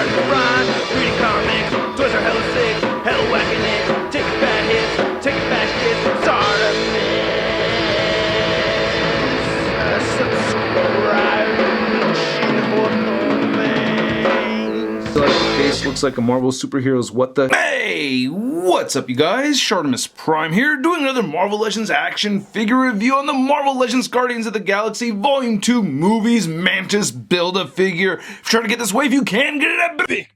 watching the rhyme, reading comics, toys are hella sick, hella whacking it, taking bad hits, taking bad shits, Face looks like a Marvel superhero's what the... Hey, what's up you guys? ShartimusPrime here, doing another Marvel Legends action figure review on the Marvel Legends Guardians of the Galaxy Volume 2 Movies Mantis Build-A-Figure. If you're trying to get this wave, you can get it at Big.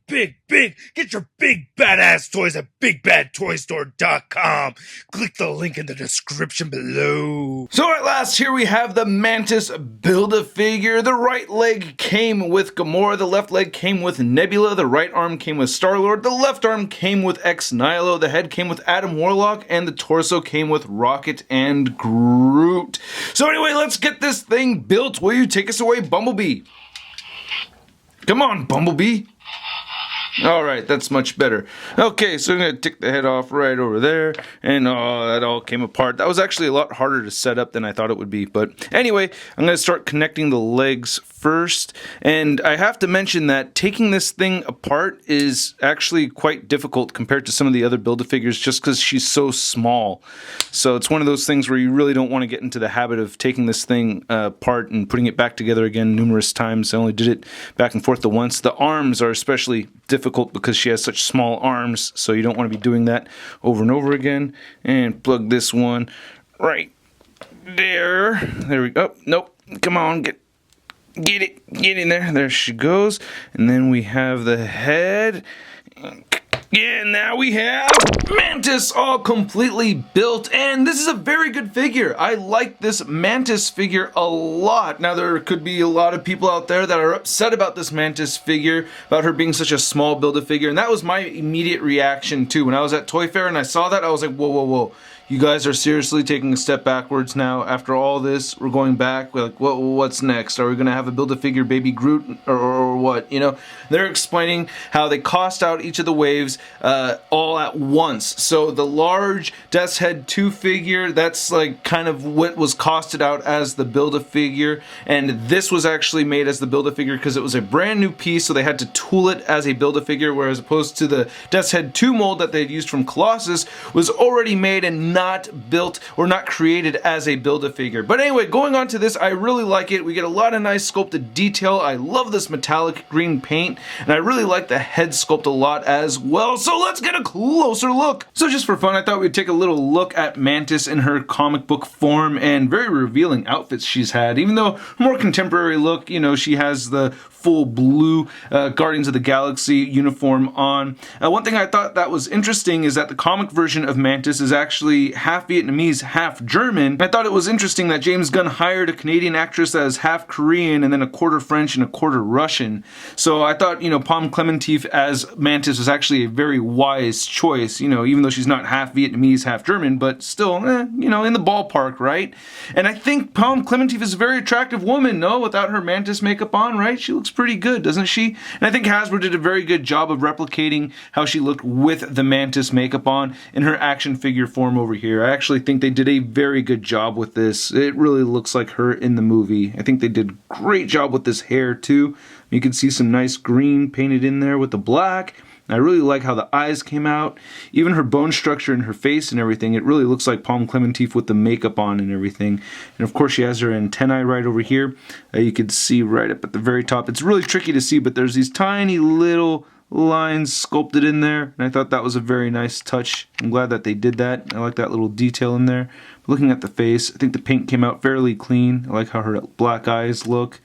Get your big badass toys at BigBadToyStore.com. Click the link in the description below. So at last, here we have the Mantis Build-A-Figure. The right leg came with Gamora, the left leg came with Nebula, the right arm came with Star-Lord, the left arm came with Ex-Nihilo, the head came with Adam Warlock, and the torso came with Rocket and Groot. So anyway, let's get this thing built. Will you take us away, Bumblebee? Come on, Bumblebee. Alright, that's much better. Okay, so I'm going to take the head off right over there, and that all came apart. That was actually a lot harder to set up than I thought it would be, but anyway, I'm going to start connecting the legs first, and I have to mention that taking this thing apart is actually quite difficult compared to some of the other Build-A-Figures just because she's so small. So it's one of those things where you really don't want to get into the habit of taking this thing apart and putting it back together again numerous times. I only did it back and forth the once. The arms are especially difficult because she has such small arms, so you don't want to be doing that over and over again. And plug this one right there. There we go. Oh, nope. Come on, get in there. There she goes. And then we have the head. Yeah, now we have Mantis all completely built, and this is a very good figure. I like this Mantis figure a lot. Now, there could be a lot of people out there that are upset about this Mantis figure, about her being such a small Build-A-Figure, and that was my immediate reaction too. When I was at Toy Fair and I saw that, I was like, whoa. You guys are seriously taking a step backwards now. After all this, we're going back. We're like, what's next? Are we going to have a Build-A-Figure baby Groot or what? You know, they're explaining how they cost out each of the waves all at once. So the large Death's Head 2 figure, that's like kind of what was costed out as the Build-A-Figure. And this was actually made as the Build-A-Figure because it was a brand new piece, so they had to tool it as a Build-A-Figure, whereas opposed to the Death's Head 2 mold that they'd used from Colossus was already made and not built or not created as a Build-A-Figure. But anyway, going on to this, I really like it. We get a lot of nice sculpted detail. I love this metallic green paint, and I really like the head sculpt a lot as well. So let's get a closer look. So just for fun, I thought we'd take a little look at Mantis in her comic book form, and very revealing outfits she's had. Even though more contemporary look, you know, she has the full blue Guardians of the Galaxy uniform on. One thing I thought that was interesting is that the comic version of Mantis is actually half Vietnamese, half German. I thought it was interesting that James Gunn hired a Canadian actress that is half Korean and then a quarter French and a quarter Russian. So I thought, you know, Pom Klementieff as Mantis was actually a very wise choice, you know, even though she's not half Vietnamese, half German, but still, you know, in the ballpark, right? And I think Pom Klementieff is a very attractive woman, no? Without her Mantis makeup on, right? She looks pretty good, doesn't she? And I think Hasbro did a very good job of replicating how she looked with the Mantis makeup on in her action figure form over here. I actually think they did a very good job with this. It really looks like her in the movie. I think they did a great job with this hair too. You can see some nice green painted in there with the black. I really like how the eyes came out. Even her bone structure and her face and everything, it really looks like Pom Klementieff with the makeup on and everything. And of course she has her antennae right over here. You can see right up at the very top. It's really tricky to see, but there's these tiny little lines sculpted in there, and I thought that was a very nice touch. I'm glad that they did that. I like that little detail in there. But looking at the face, I think the paint came out fairly clean. I like how her black eyes look.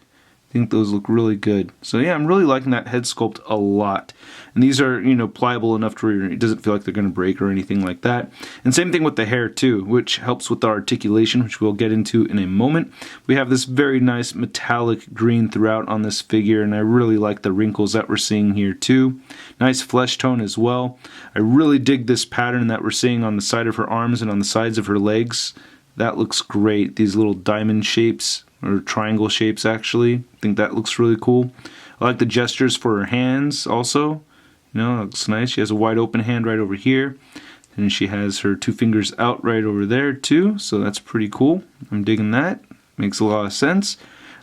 I think those look really good. So yeah, I'm really liking that head sculpt a lot. And these are, you know, pliable enough to where it doesn't feel like they're going to break or anything like that. And same thing with the hair too, which helps with the articulation, which we'll get into in a moment. We have this very nice metallic green throughout on this figure, and I really like the wrinkles that we're seeing here too. Nice flesh tone as well. I really dig this pattern that we're seeing on the side of her arms and on the sides of her legs. That looks great. These little diamond shapes, or triangle shapes actually. I think that looks really cool. I like the gestures for her hands also. You know, it looks nice. She has a wide open hand right over here. And she has her two fingers out right over there too. So that's pretty cool. I'm digging that. Makes a lot of sense.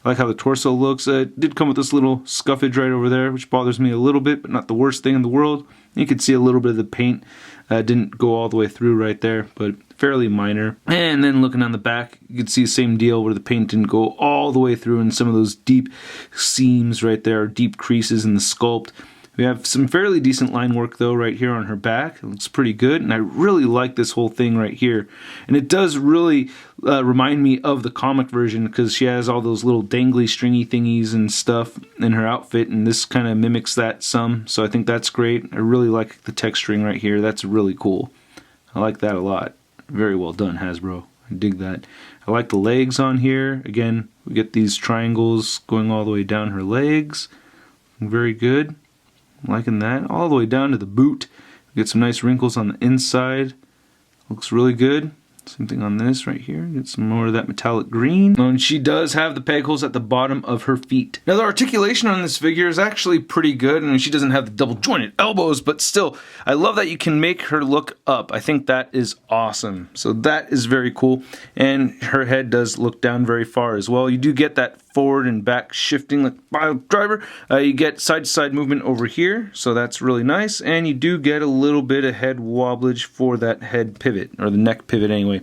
I like how the torso looks. It did come with this little scuffage right over there, which bothers me a little bit, but not the worst thing in the world. You can see a little bit of the paint didn't go all the way through right there, but fairly minor. And then looking on the back, you can see the same deal where the paint didn't go all the way through, and some of those deep seams right there, deep creases in the sculpt. We have some fairly decent line work though right here on her back. It looks pretty good, and I really like this whole thing right here. And it does really remind me of the comic version, because she has all those little dangly stringy thingies and stuff in her outfit, and this kind of mimics that some, so I think that's great. I really like the texturing right here. That's really cool. I like that a lot. Very well done, Hasbro. I dig that. I like the legs on here. Again, we get these triangles going all the way down her legs. Very good. Liking that. All the way down to the boot. We get some nice wrinkles on the inside. Looks really good. Same thing on this right here. Get some more of that metallic green. And she does have the peg holes at the bottom of her feet. Now the articulation on this figure is actually pretty good. I mean, she doesn't have the double jointed elbows, but still, I love that you can make her look up. I think that is awesome. So that is very cool. And her head does look down very far as well. You do get that forward and back shifting like Bio Driver. You get side-to-side movement over here, so that's really nice. And you do get a little bit of head wobblage for that head pivot, or the neck pivot anyway.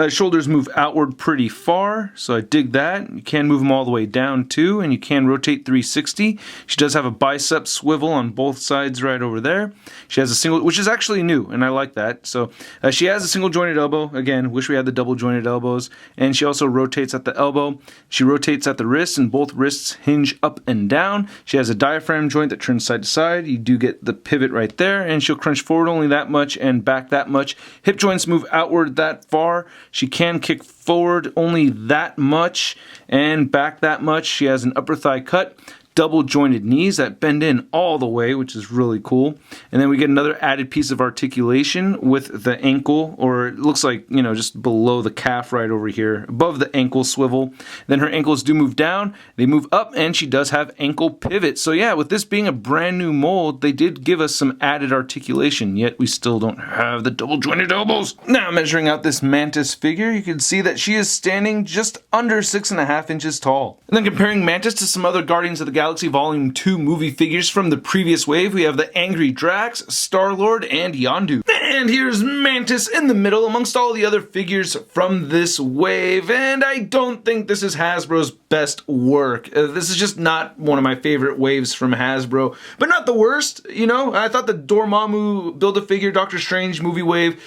Shoulders move outward pretty far, so I dig that. You can move them all the way down too, and you can rotate 360. She does have a bicep swivel on both sides right over there. She has a single, which is actually new, and I like that. So she has a single jointed elbow. Again, wish we had the double jointed elbows. And she also rotates at the elbow. She rotates at the wrists, and both wrists hinge up and down. She has a diaphragm joint that turns side to side. You do get the pivot right there, and she'll crunch forward only that much and back that much. Hip joints move outward that far. She can kick forward only that much and back that much. She has an upper thigh cut. Double jointed knees that bend in all the way, which is really cool. And then we get another added piece of articulation with the ankle, or it looks like, you know, just below the calf right over here, above the ankle swivel. Then her ankles do move down, they move up, and she does have ankle pivot. So yeah, with this being a brand new mold, they did give us some added articulation, yet we still don't have the double jointed elbows. Now measuring out this Mantis figure, you can see that she is standing just under 6.5 inches tall. And then comparing Mantis to some other Guardians of the Galaxy Volume 2 movie figures from the previous wave, we have the Angry Drax, Star-Lord, and Yondu. And here's Mantis in the middle amongst all the other figures from this wave, and I don't think this is Hasbro's best work. This is just not one of my favorite waves from Hasbro, but not the worst, you know? I thought the Dormammu Build-A-Figure Doctor Strange movie wave,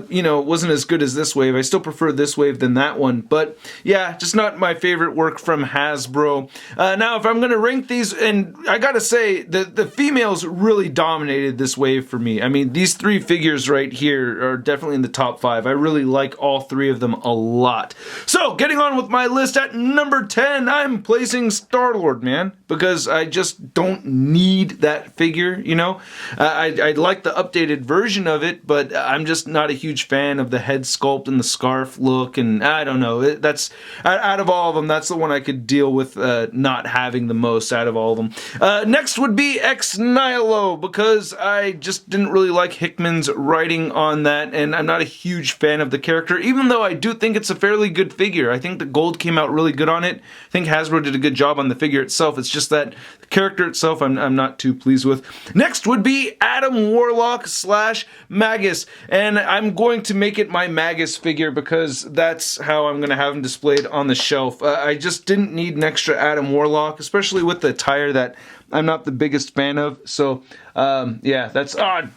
you know, wasn't as good as this wave. I still prefer this wave than that one, but yeah, just not my favorite work from Hasbro. Now, if I'm gonna rank these, and I gotta say, the females really dominated this wave for me. I mean, these three figures right here are definitely in the top 5. I really like all three of them a lot. So, getting on with my list at number 10, I'm placing Star-Lord, man, because I just don't need that figure, you know? I like the updated version of it, but I'm just not a huge fan of the head sculpt and the scarf look, and I don't know, that's, out of all of them, that's the one I could deal with not having the most out of all of them. Next would be Ex Nihilo, because I just didn't really like Hickman's writing on that, and I'm not a huge fan of the character, even though I do think it's a fairly good figure. I think the gold came out really good on it. I think Hasbro did a good job on the figure itself. It's just that the character itself I'm not too pleased with. Next would be Adam Warlock / Magus, and I'm going to make it my Magus figure because that's how I'm going to have him displayed on the shelf. I just didn't need an extra Adam Warlock, especially with the attire that I'm not the biggest fan of. So yeah, that's odd.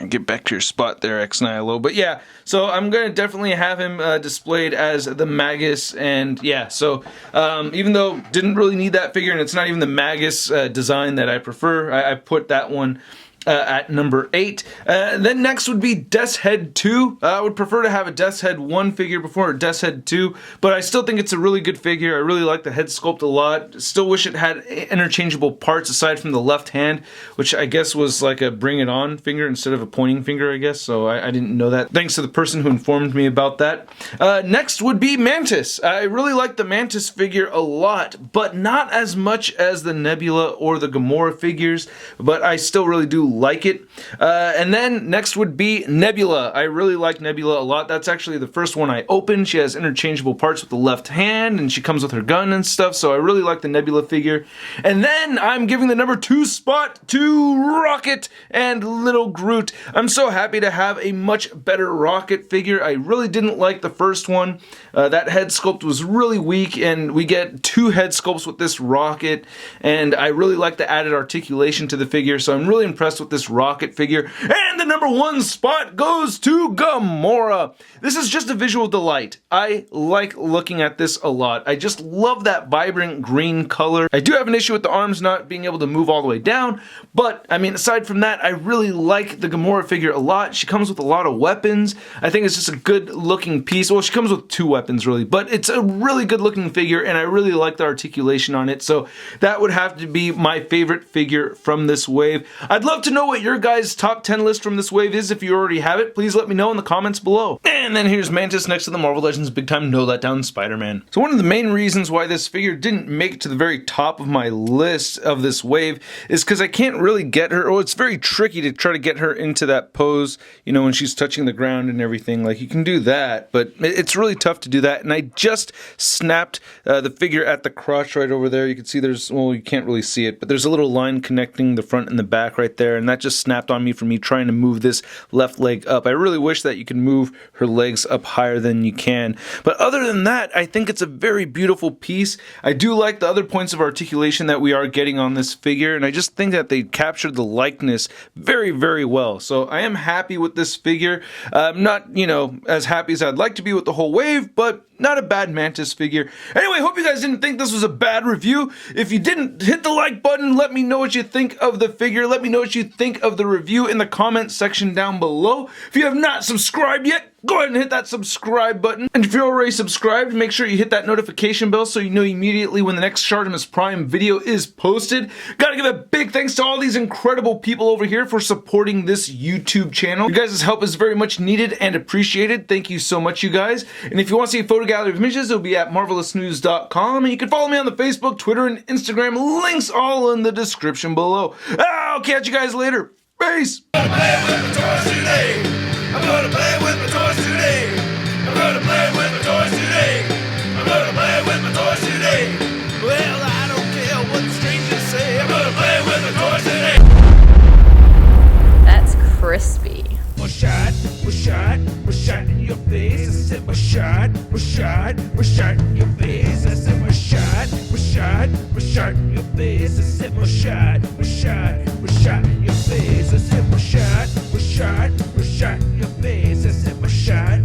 Get back to your spot there, Ex Nihilo. But yeah, so I'm gonna definitely have him displayed as the Magus, and yeah, so even though didn't really need that figure, and it's not even the Magus design that I prefer, I put that one at number 8. Then next would be Death's Head 2. I would prefer to have a Death's Head 1 figure before a Death's Head 2, but I still think it's a really good figure. I really like the head sculpt a lot. Still wish it had interchangeable parts aside from the left hand, which I guess was like a bring it on finger instead of a pointing finger, I guess, so I didn't know that. Thanks to the person who informed me about that. Next would be Mantis. I really like the Mantis figure a lot, but not as much as the Nebula or the Gamora figures, but I still really do like it. And then next would be Nebula. I really like Nebula a lot. That's actually the first one I opened. She has interchangeable parts with the left hand, and she comes with her gun and stuff, so I really like the Nebula figure. And then I'm giving the number 2 spot to Rocket and Little Groot. I'm so happy to have a much better Rocket figure. I really didn't like the first one. That head sculpt was really weak, and we get 2 head sculpts with this Rocket, and I really like the added articulation to the figure, so I'm really impressed with this Rocket figure. And the number 1 spot goes to Gamora. This is just a visual delight. I like looking at this a lot. I just love that vibrant green color. I do have an issue with the arms not being able to move all the way down, but I mean, aside from that, I really like the Gamora figure a lot. She comes with a lot of weapons. I think it's just a good looking piece. Well, she comes with 2 weapons really, but it's a really good looking figure, and I really like the articulation on it, so that would have to be my favorite figure from this wave. I'd love to know what your guys' top 10 list from this wave is. If you already have it, please let me know in the comments below. And then here's Mantis next to the Marvel Legends Big Time No Letdown Spider-Man. So one of the main reasons why this figure didn't make it to the very top of my list of this wave is because I can't really get her, or it's very tricky to try to get her into that pose, you know, when she's touching the ground and everything. Like, you can do that, but it's really tough to do that. And I just snapped the figure at the crotch right over there. You can see there's, well, you can't really see it, but there's a little line connecting the front and the back right there, and that just snapped on me for me trying to move this left leg up. I really wish that you could move her legs up higher than you can. But other than that, I think it's a very beautiful piece. I do like the other points of articulation that we are getting on this figure, and I just think that they captured the likeness very, very well. So I am happy with this figure. I'm not, you know, as happy as I'd like to be with the whole wave, but not a bad Mantis figure. Anyway, hope you guys didn't think this was a bad review. If you didn't, hit the like button. Let me know what you think of the figure. Let me know what you think of the review in the comments section down below. If you have not subscribed yet, go ahead and hit that subscribe button. And if you're already subscribed, make sure you hit that notification bell so you know immediately when the next ShartimusPrime video is posted. Gotta give a big thanks to all these incredible people over here for supporting this YouTube channel. Your guys' help is very much needed and appreciated. Thank you so much, you guys. And if you want to see a photo gallery of images, it'll be at marvelousnews.com. And you can follow me on the Facebook, Twitter, and Instagram. Links all in the description below. I'll catch you guys later. Peace! I'm gonna play with my toys today. I'm gonna play with my toys today. I'm gonna play with my toys today. Well, I don't care what the strangers say. I'm gonna play with my toys today. That's crispy. We're shot in your face. I said we're shot in your face. I said we're shot in your face. I said we're shot in your face. I said we're shot in your face. I said we're shot